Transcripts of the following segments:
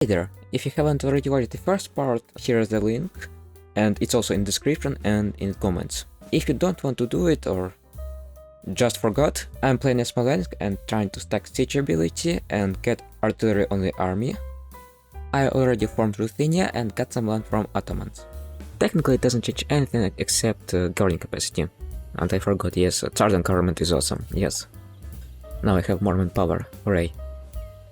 Hey there, if you haven't already watched the first part, here is the link, and it's also in description and in comments. If you don't want to do it or just forgot, I'm playing as Smolensk and trying to stack siege ability and get artillery on the army. I already formed Ruthenia and got some land from Ottomans. Technically it doesn't change anything except guarding capacity. And I forgot, yes, Sultan government is awesome, yes. Now I have more manpower, hooray.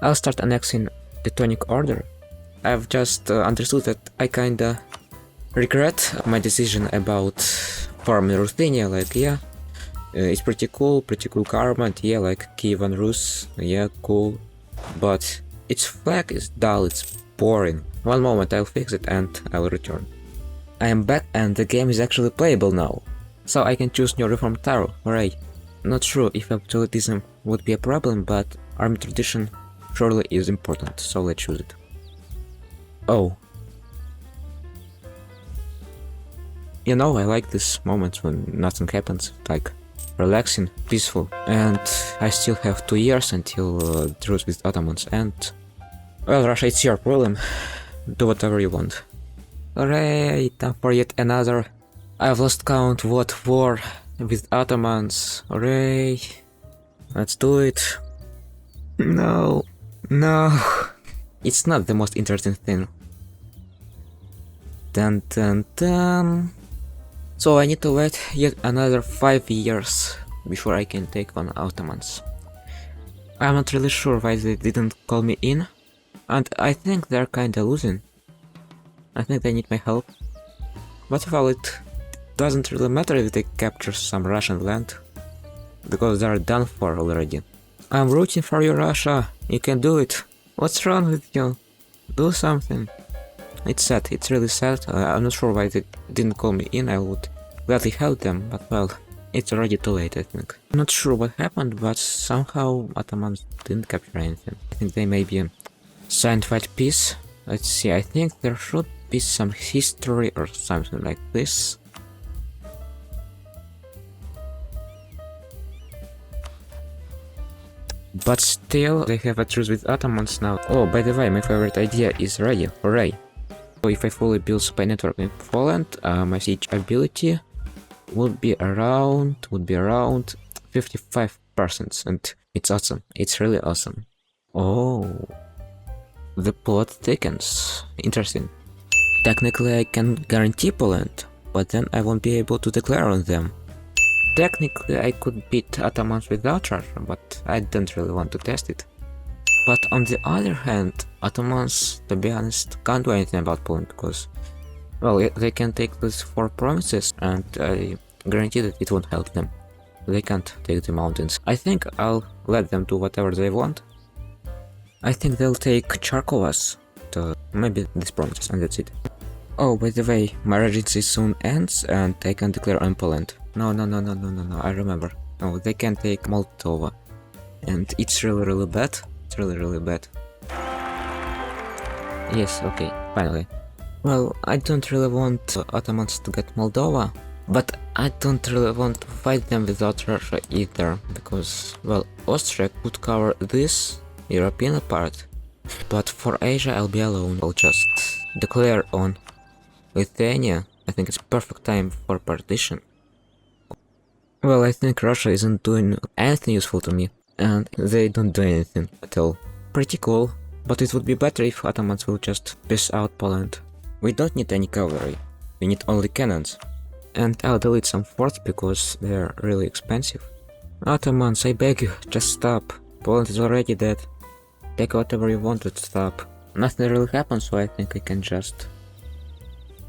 I'll start annexing the Teutonic Order. I've just understood that I kinda regret my decision about farming Ruthenia, like yeah, it's pretty cool government, yeah, like Kiev and Rus, yeah, cool, but its flag is dull, it's boring. One moment, I'll fix it and I'll return. I am back and the game is actually playable now, so I can choose new reform Taro, hooray. Not sure if absolutism would be a problem, but army tradition surely is important, so let's choose it. Oh. You know, I like these moments when nothing happens, like relaxing, peaceful, and I still have 2 years until truce with Ottomans, and well, Russia, it's your problem. Do whatever you want. Hooray, time for yet another. I've lost count what war with Ottomans. Hooray. Let's do it. No. No. It's not the most interesting thing. Dun dun dun. So I need to wait yet another 5 years before I can take on Ottomans. I'm not really sure why they didn't call me in, and I think they're kinda losing. I think they need my help. But well, it doesn't really matter if they capture some Russian land, because they're done for already. I'm rooting for you, Russia. You can do it. What's wrong with you? Do something. It's sad, it's really sad. I'm not sure why they didn't call me in. I would gladly help them, but well, it's already too late, I think. I'm not sure what happened, but somehow Ottomans didn't capture anything. I think they maybe signed white peace. Let's see, I think there should be some history or something like this. But still, they have a truce with Ottomans now. Oh, by the way, my favorite idea is ready, hooray! So if I fully build spy network in Poland, my siege ability would be around 55%, and it's awesome, it's really awesome. Oh, the plot thickens, interesting. Technically I can guarantee Poland, but then I won't be able to declare on them. Technically I could beat Ottomans without Russia, but I don't really want to test it. But on the other hand, Ottomans, to be honest, can't do anything about Poland because, well, they can take these 4 provinces and I guarantee that it won't help them. They can't take the mountains. I think I'll let them do whatever they want. I think they'll take Charkovas, to maybe these provinces, and that's it. Oh, by the way, my regency soon ends and I can declare on Poland. No, I remember. No, they can take Moldova. And it's really bad. It's really bad. Yes, okay, finally. Well, I don't really want Ottomans to get Moldova, but I don't really want to fight them without Russia either, because, well, Austria could cover this European part, but for Asia I'll be alone. I'll just declare on Lithuania. I think it's perfect time for partition. Well, I think Russia isn't doing anything useful to me, and they don't do anything at all. Pretty cool, but it would be better if Ottomans will just peace out Poland. We don't need any cavalry, we need only cannons. And I'll delete some forts because they're really expensive. Ottomans, I beg you, just stop. Poland is already dead. Take whatever you want to stop. Nothing really happened, so I think I can just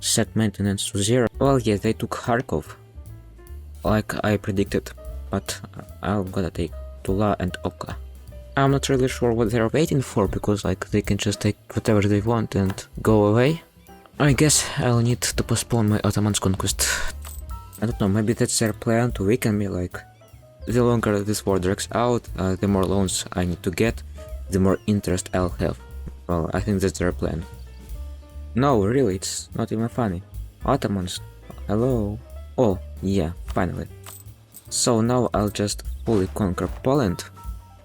set maintenance to 0. Well, yes, they took Kharkov, like I predicted, but I'm gonna take Tula and Oka. I'm not really sure what they're waiting for, because like they can just take whatever they want and go away. I guess I'll need to postpone my Ottomans conquest. I don't know, maybe that's their plan to weaken me, like the longer this war drags out, the more loans I need to get, the more interest I'll have. Well, I think that's their plan. No, really, it's not even funny. Ottomans, hello? Oh, yeah, finally. So now I'll just fully conquer Poland.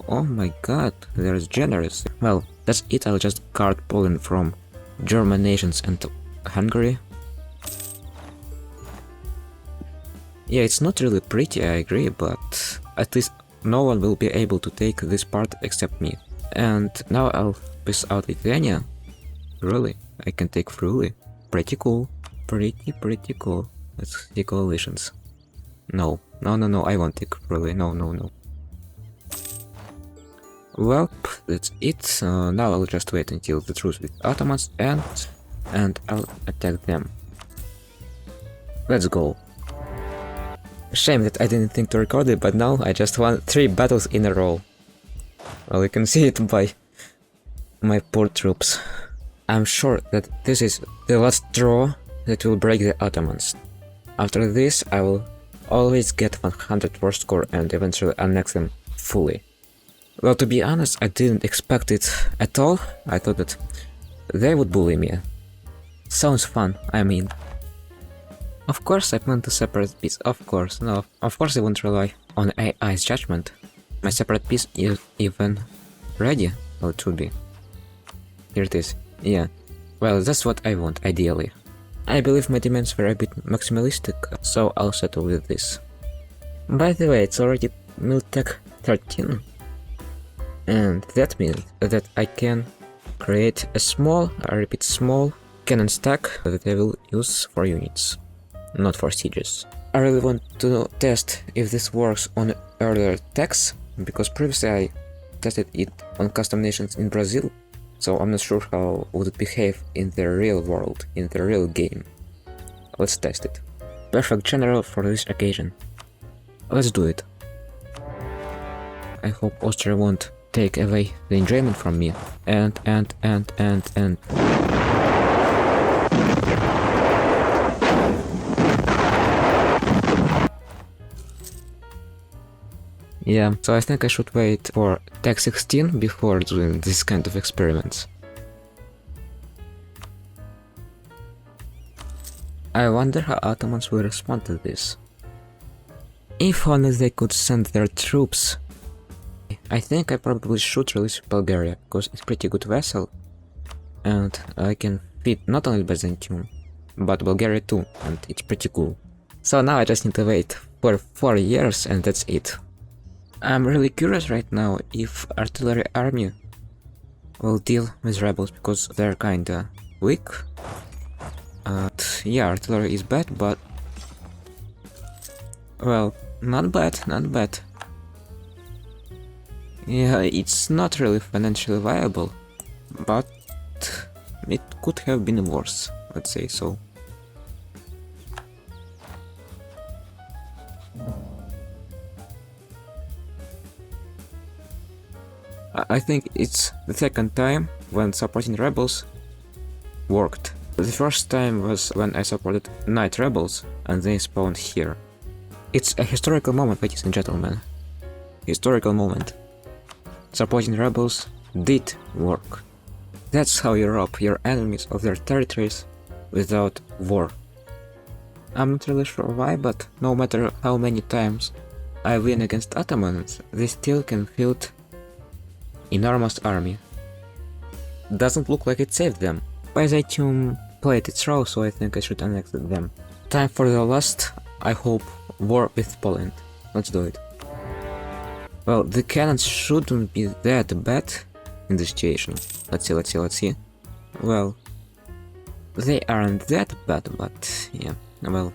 Oh my god, they're generous. Well, That's it, I'll just guard Poland from German nations and Hungary. Yeah, it's not really pretty, I agree, but at least no one will be able to take this part except me. And now I'll piece out Lithuania. Really? I can take Friuli. Pretty cool. Pretty cool. Let's see coalitions. No, I won't take Friuli. No. Well, that's it. Now I'll just wait until the truce with Ottomans ends, and I'll attack them. Let's go. Shame that I didn't think to record it, but now I just won 3 battles in a row. Well, you can see it by my poor troops. I'm sure that this is the last draw that will break the Ottomans. After this, I will always get 100 war score and eventually annex them fully. Well, to be honest, I didn't expect it at all. I thought that they would bully me. Sounds fun, I mean. Of course I plan to separate piece, of course, no, of course I won't rely on AI's judgment. My separate piece is even ready, well it should be. Here it is, yeah. Well, that's what I want, ideally. I believe my demands were a bit maximalistic, so I'll settle with this. By the way, it's already Miltech 13. And that means that I can create a small, I repeat small, cannon stack that I will use for units, not for sieges. I really want to test if this works on earlier techs, because previously I tested it on custom nations in Brazil, so I'm not sure how would it behave in the real world, in the real game. Let's test it. Perfect general for this occasion. Let's do it. I hope Austria won't take away the enjoyment from me. And. Yeah, so I think I should wait for Tech 16 before doing this kind of experiments. I wonder how Ottomans will respond to this. If only they could send their troops. I think I probably should release Bulgaria, because it's a pretty good vessel, and I can feed not only Byzantium, but Bulgaria too, and it's pretty cool. So now I just need to wait for 4 years and that's it. I'm really curious right now if artillery army will deal with rebels, because they're kinda weak. Yeah, artillery is bad, but... well, not bad. Yeah, it's not really financially viable, but it could have been worse, let's say so. I think it's the second time when supporting rebels worked. The first time was when I supported night rebels and they spawned here. It's a historical moment, ladies and gentlemen. Historical moment. Supporting rebels did work. That's how you rob your enemies of their territories without war. I'm not really sure why, but no matter how many times I win against Ottomans, they still can field enormous army. Doesn't look like it saved them. Byzantium played its role, so I think I should annex them. Time for the last, I hope, war with Poland. Let's do it. Well, the cannons shouldn't be that bad in this situation. Let's see. Well, they aren't that bad, but yeah, well,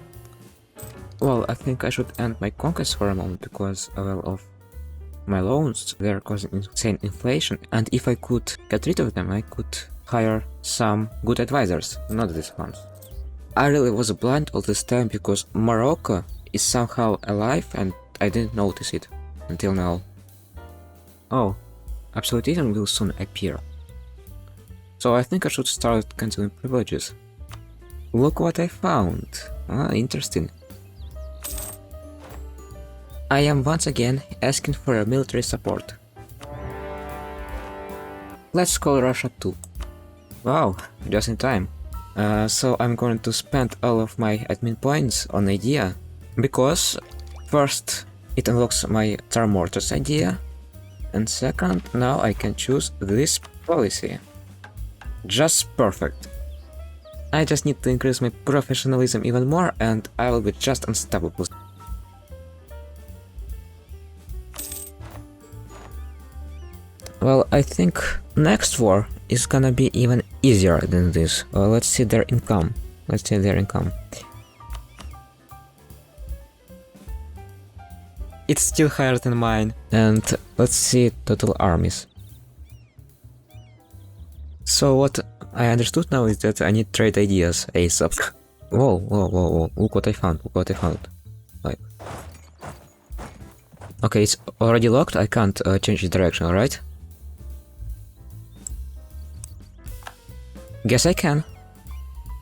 I think I should end my conquest for a moment, because of my loans, they're causing insane inflation, and if I could get rid of them, I could hire some good advisors, not these ones. I really was blind all this time because Morocco is somehow alive and I didn't notice it until now. Oh, absolutism will soon appear. So I think I should start canceling privileges. Look what I found. Interesting. I am once again asking for a military support. Let's call Russia too. Wow, just in time. So I'm going to spend all of my admin points on idea, because first it unlocks my Tsar Mortars idea, and second, now I can choose this policy. Just perfect. I just need to increase my professionalism even more and I will be just unstoppable. Well, I think next war is gonna be even easier than this. Let's see their income. It's still higher than mine. And let's see total armies. So what I understood now is that I need trade ideas ASAP. Whoa, look what I found, Like... Okay, it's already locked, I can't change the direction, right? Guess I can.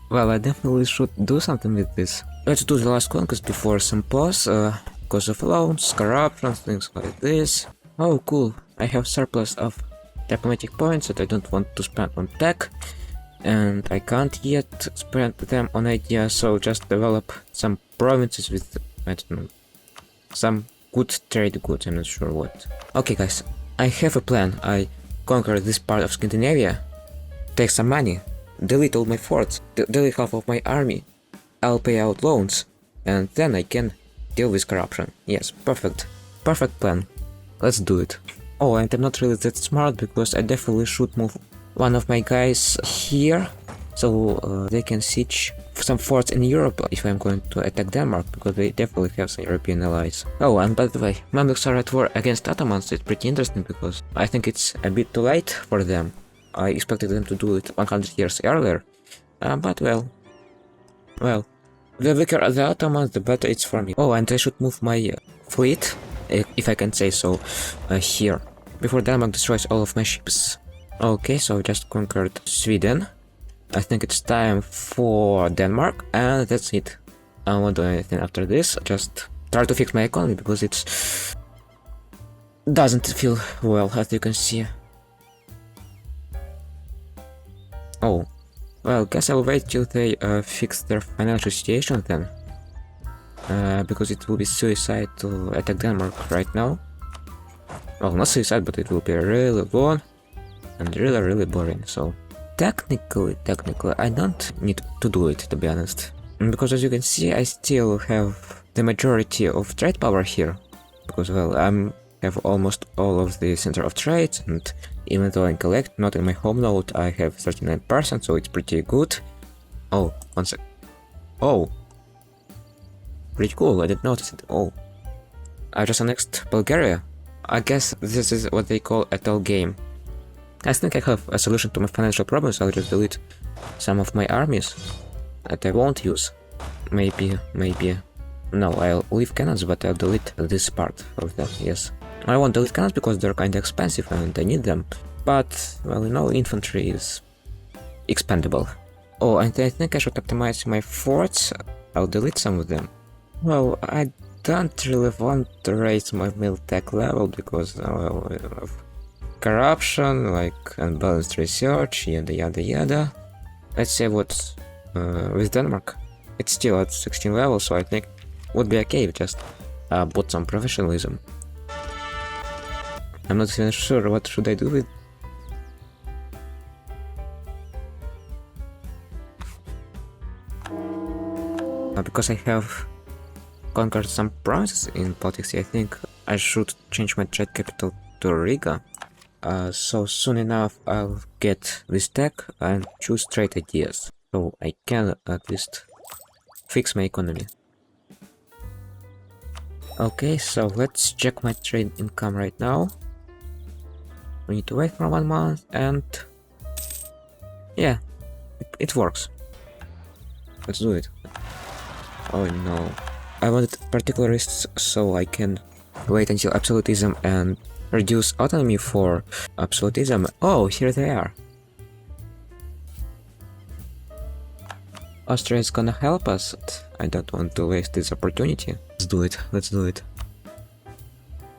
Well, I definitely should do something with this. Let's do the last conquest before some pause, because of loans, corruption, things like this. Oh, cool, I have surplus of diplomatic points that I don't want to spend on tech. And I can't yet spend them on ideas, so just develop some provinces with, I don't know, some good trade goods, I'm not sure what. Okay guys, I have a plan. I conquer this part of Scandinavia, take some money, delete all my forts, delete half of my army, I'll pay out loans, and then I can deal with corruption. Yes, perfect plan. Let's do it. Oh, and I'm not really that smart, because I definitely should move one of my guys here, so they can siege some forts in Europe if I'm going to attack Denmark, because they definitely have some European allies. Oh, and by the way, Mamluks are at war against Ottomans. It's pretty interesting, because I think it's a bit too late for them. I expected them to do it 100 years earlier, but well, the weaker the Ottomans, the better it's for me. Oh, and I should move my fleet, if I can say so, here, before Denmark destroys all of my ships. Okay, so I just conquered Sweden. I think it's time for Denmark, and that's it. I won't do anything after this, just try to fix my economy, because it's... doesn't feel well, as you can see. Oh, well, guess I'll wait till they fix their financial situation then. Because it will be suicide to attack Denmark right now. Well, not suicide, but it will be really long and really boring, so... Technically, I don't need to do it, to be honest. Because as you can see, I still have the majority of trade power here. Because, well, I have almost all of the center of trade, and even though I collect not in my home node, I have 39%, so it's pretty good. Oh, one sec. Oh! Pretty cool, I didn't notice it. Oh. I just annexed Bulgaria. I guess this is what they call a tall game. I think I have a solution to my financial problems. I'll just delete some of my armies that I won't use. Maybe... No, I'll leave cannons, but I'll delete this part of them, yes. I won't delete cannons because they're kinda expensive and I need them. But, well, you know, infantry is expendable. Oh, and I think I should optimize my forts. I'll delete some of them. Well, I don't really want to raise my militech level because, well, of corruption, like unbalanced research, yada. Let's say what's with Denmark. It's still at 16 level, so I think would be okay if just bought some professionalism. I'm not even sure what should I do with. Because I have conquered some provinces in Baltic Sea, I think I should change my trade capital to Riga. So soon enough I'll get this tech and choose trade ideas, so I can at least fix my economy. Okay, so let's check my trade income right now. We need to wait for 1 month and... yeah, it works. Let's do it. Oh no. I wanted particularists so I can wait until absolutism and reduce autonomy for absolutism. Oh, here they are. Austria is gonna help us. I don't want to waste this opportunity. Let's do it.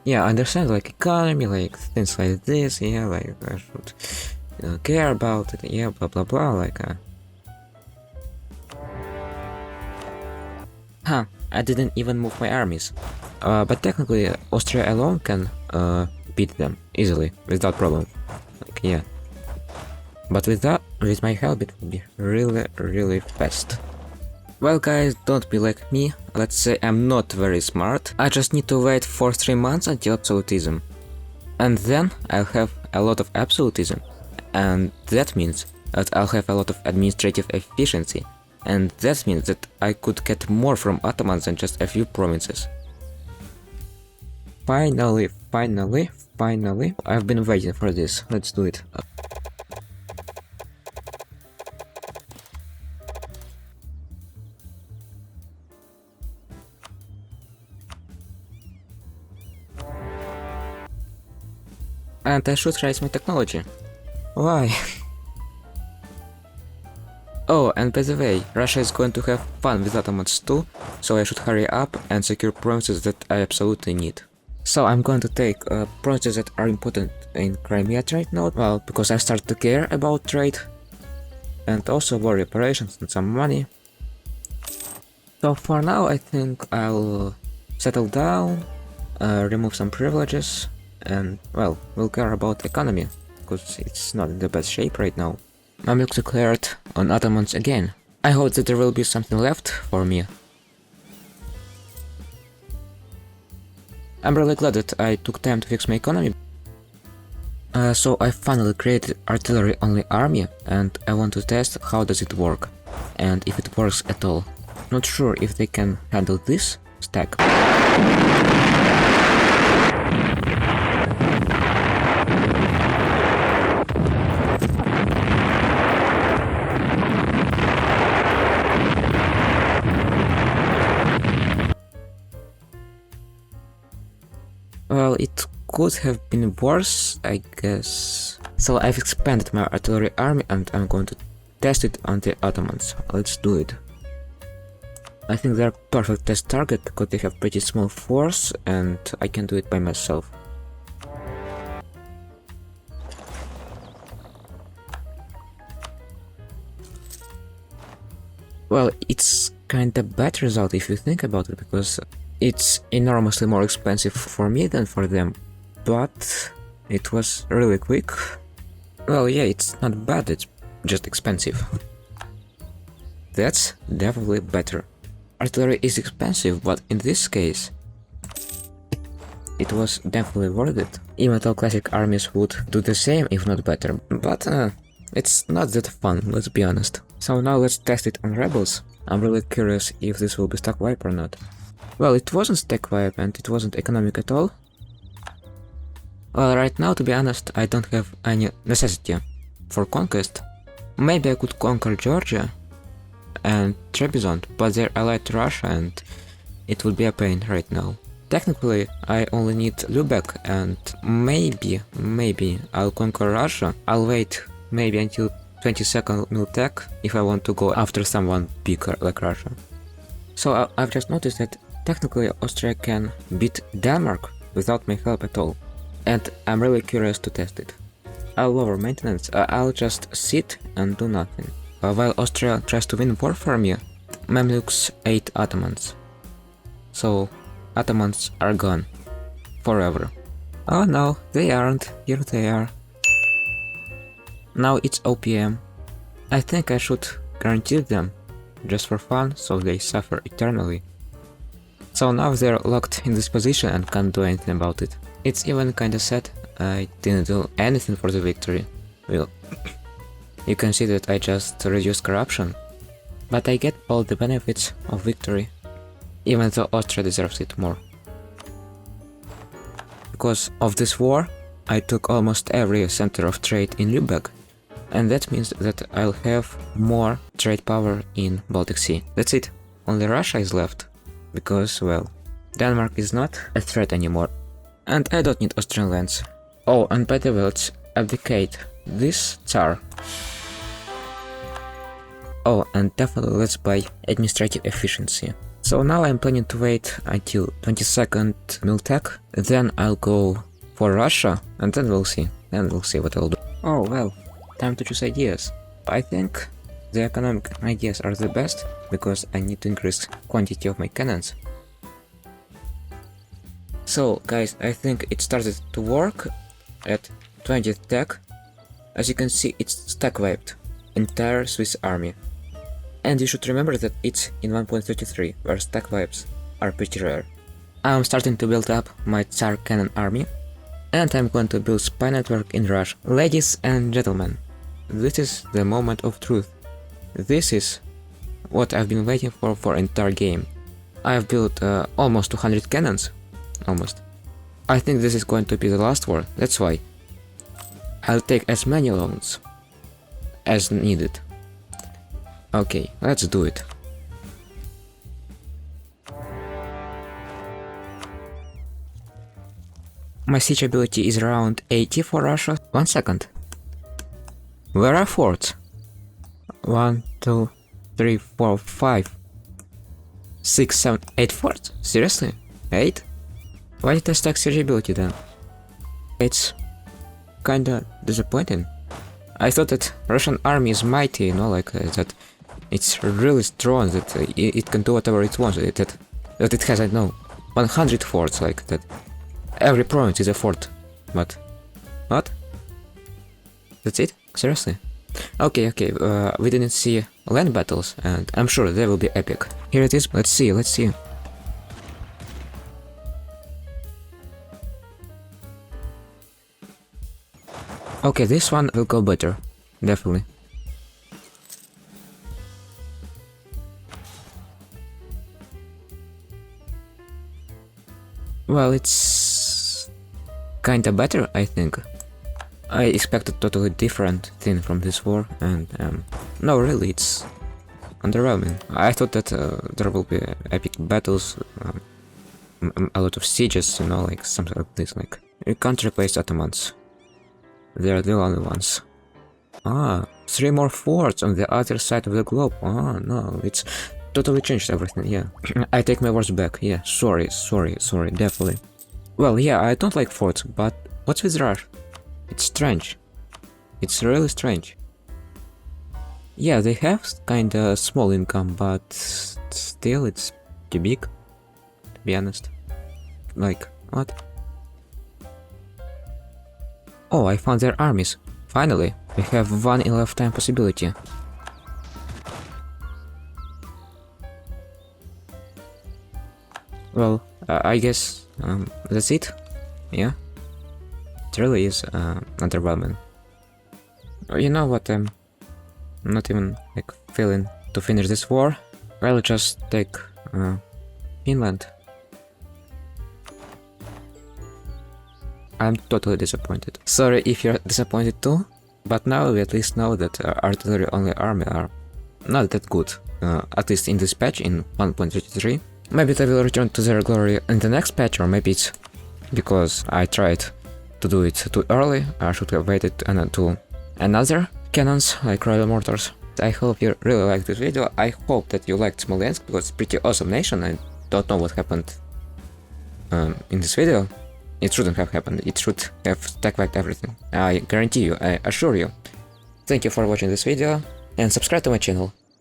Yeah, I understand, like, economy, like, things like this, yeah, like, I should, you know, care about it, yeah, blah blah blah, like, Huh, I didn't even move my armies. But technically, Austria alone can beat them easily, without problem. Like, yeah. But with my help it will be really fast. Well guys, don't be like me, let's say I'm not very smart, I just need to wait for 3 months until absolutism. And then I'll have a lot of absolutism, and that means that I'll have a lot of administrative efficiency, and that means that I could get more from Ottomans than just a few provinces. Finally, I've been waiting for this, let's do it. And I should raise my technology. Why? Oh, and by the way, Russia is going to have fun with Ottomans too, so I should hurry up and secure provinces that I absolutely need. So I'm going to take provinces that are important in Crimea right now, well, because I start to care about trade, and also war reparations and some money. So for now I think I'll settle down, remove some privileges, and well, we'll care about economy, because it's not in the best shape right now. Mamluks declared on Ottomans again. I hope that there will be something left for me. I'm really glad that I took time to fix my economy. So I finally created artillery only army, and I want to test how does it work, and if it works at all. Not sure if they can handle this stack. Well, it could have been worse, I guess. So I've expanded my artillery army and I'm going to test it on the Ottomans. Let's do it. I think they're a perfect test target because they have pretty small force and I can do it by myself. Well, it's kinda bad result if you think about it, because it's enormously more expensive for me than for them, but it was really quick. Well, yeah, it's not bad, it's just expensive. That's definitely better. Artillery is expensive, but in this case, it was definitely worth it. Even though classic armies would do the same, if not better, but it's not that fun, let's be honest. So now let's test it on rebels. I'm really curious if this will be stack wipe or not. Well, it wasn't stack wipe and it wasn't economic at all. Well, right now, to be honest, I don't have any necessity for conquest. Maybe I could conquer Georgia and Trebizond, but they're allied to Russia and it would be a pain right now. Technically, I only need Lubeck and maybe I'll conquer Russia. I'll wait maybe until 22nd Miltech if I want to go after someone bigger like Russia. So I've just noticed that technically Austria can beat Denmark without my help at all. And I'm really curious to test it. I'll lower maintenance, I'll just sit and do nothing. While Austria tries to win war for me, Mamluks ate Ottomans. So Ottomans are gone. Forever. Oh no, they aren't. Here they are. Now it's OPM. I think I should guarantee them, just for fun, so they suffer eternally. So now they're locked in this position and can't do anything about it. It's even kinda sad, I didn't do anything for the victory. Well, you can see that I just reduced corruption, but I get all the benefits of victory, even though Austria deserves it more. Because of this war, I took almost every center of trade in Lubeck, and that means that I'll have more trade power in Baltic Sea. That's it, only Russia is left, because, well, Denmark is not a threat anymore. And I don't need Austrian lands. Oh, and by the way, let's abdicate this Tsar. Oh, and definitely let's buy administrative efficiency. So now I'm planning to wait until 22nd Miltech, then I'll go for Russia, and then we'll see. Then we'll see what I'll do. Oh, well, time to choose ideas. I think the economic ideas are the best, because I need to increase quantity of my cannons. So, guys, I think it started to work at 20th tech. As you can see, it's stack wiped. Entire Swiss army. And you should remember that it's in 1.33, where stack wipes are pretty rare. I'm starting to build up my Tsar cannon army, and I'm going to build spy network in Russia. Ladies and gentlemen, this is the moment of truth. This is what I've been waiting for entire game. I've built almost 200 cannons. Almost. I think this is going to be the last war, that's why. I'll take as many loans as needed. Okay, let's do it. My siege ability is around 80 for Russia. 1 second. Where are forts? 1, 2, 3, 4, 5, 6, 7, 8 forts? Seriously? 8? Why did I stack siege ability then? It's kinda disappointing. I thought that Russian army is mighty, you know, like that it's really strong, that it can do whatever it wants, that it has, I don't know, 100 forts, like that. Every province is a fort. But what? That's it? Seriously? Okay, we didn't see land battles, and I'm sure they will be epic. Here it is, let's see. Okay, this one will go better, definitely. Well, it's kinda better, I think. I expected totally different thing from this war, and no, really, it's underwhelming. I thought that there will be epic battles, a lot of sieges, you know, like something like this. Like, you can't replace Ottomans. They are the only ones. Ah, 3 more forts on the other side of the globe. Ah, no, it's totally changed everything, yeah. I take my words back, yeah, sorry, definitely. Well, yeah, I don't like forts, but what's with Russia? It's strange. It's really strange. Yeah, they have kinda small income, but still it's too big, to be honest. Like, what? Oh, I found their armies. Finally, we have one in lifetime possibility. Well, I guess that's it. Yeah, it really is underwhelming. You know what? I'm not even like feeling to finish this war. I'll just take Finland. I'm totally disappointed. Sorry if you're disappointed too, but now we at least know that artillery only army are not that good, at least in this patch in 1.33. Maybe they will return to their glory in the next patch, or maybe it's because I tried to do it too early. I should have waited until another cannons like royal mortars. I hope you really liked this video. I hope that you liked Smolensk, because it's a pretty awesome nation. I don't know what happened in this video. It shouldn't have happened. It should have stack wiped everything. I guarantee you, I assure you. Thank you for watching this video, and subscribe to my channel.